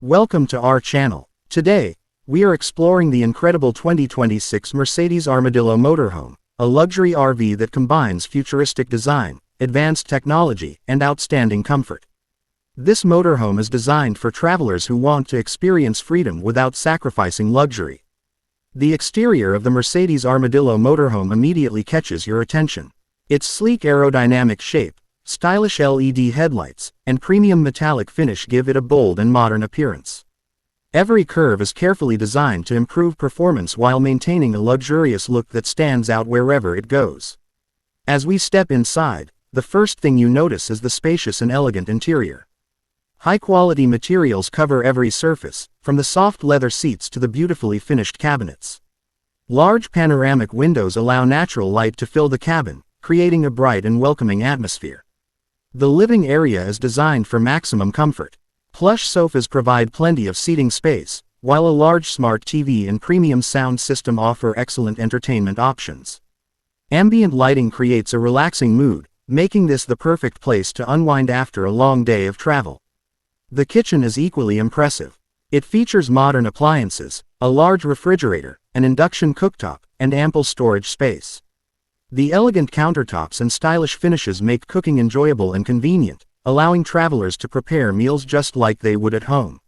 Welcome to our channel. Today, we are exploring the incredible 2026 Mercedes Armadillo Motorhome, a luxury RV that combines futuristic design, advanced technology, and outstanding comfort. This motorhome is designed for travelers who want to experience freedom without sacrificing luxury. The exterior of the Mercedes Armadillo Motorhome immediately catches your attention. Its sleek aerodynamic shape, stylish LED headlights, and premium metallic finish give it a bold and modern appearance. Every curve is carefully designed to improve performance while maintaining a luxurious look that stands out wherever it goes. As we step inside, the first thing you notice is the spacious and elegant interior. High-quality materials cover every surface, from the soft leather seats to the beautifully finished cabinets. Large panoramic windows allow natural light to fill the cabin, creating a bright and welcoming atmosphere. The living area is designed for maximum comfort. Plush sofas provide plenty of seating space, while a large smart TV and premium sound system offer excellent entertainment options. Ambient lighting creates a relaxing mood, making this the perfect place to unwind after a long day of travel. The kitchen is equally impressive. It features modern appliances, a large refrigerator, an induction cooktop, and ample storage space. The elegant countertops and stylish finishes make cooking enjoyable and convenient, allowing travelers to prepare meals just like they would at home.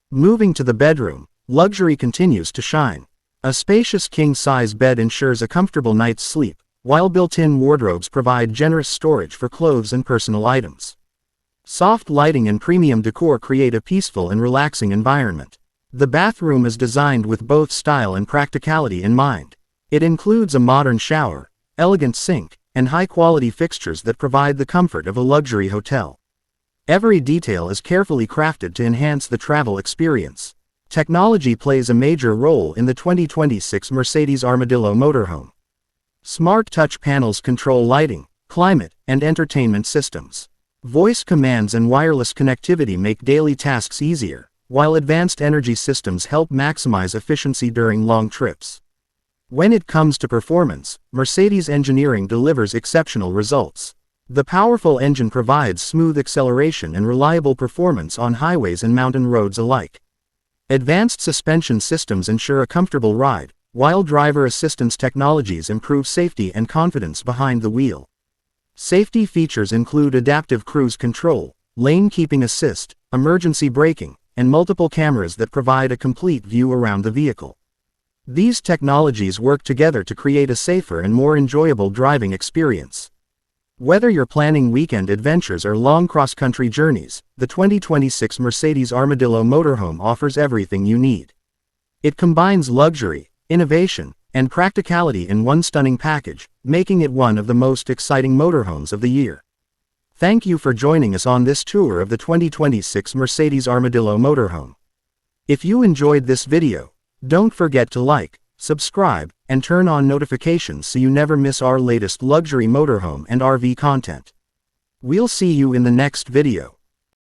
Moving to the bedroom, luxury continues to shine. A spacious king-size bed ensures a comfortable night's sleep, while built-in wardrobes provide generous storage for clothes and personal items. Soft lighting and premium decor create a peaceful and relaxing environment. The bathroom is designed with both style and practicality in mind. It includes a modern shower, elegant sink, and high-quality fixtures that provide the comfort of a luxury hotel. Every detail is carefully crafted to enhance the travel experience. Technology plays a major role in the 2026 Mercedes Armadillo Motorhome. Smart touch panels control lighting, climate, and entertainment systems. Voice commands and wireless connectivity make daily tasks easier, while advanced energy systems help maximize efficiency during long trips. When it comes to performance, Mercedes engineering delivers exceptional results. The powerful engine provides smooth acceleration and reliable performance on highways and mountain roads alike. Advanced suspension systems ensure a comfortable ride, while driver assistance technologies improve safety and confidence behind the wheel. Safety features include adaptive cruise control, lane keeping assist, emergency braking, and multiple cameras that provide a complete view around the vehicle. These technologies work together to create a safer and more enjoyable driving experience. Whether you're planning weekend adventures or long cross-country journeys, the 2026 Mercedes Armadillo Motorhome offers everything you need. It combines luxury, innovation, and practicality in one stunning package, making it one of the most exciting motorhomes of the year. Thank you for joining us on this tour of the 2026 Mercedes Armadillo Motorhome. If you enjoyed this video, don't forget to like, subscribe, and turn on notifications so you never miss our latest luxury motorhome and RV content. We'll see you in the next video.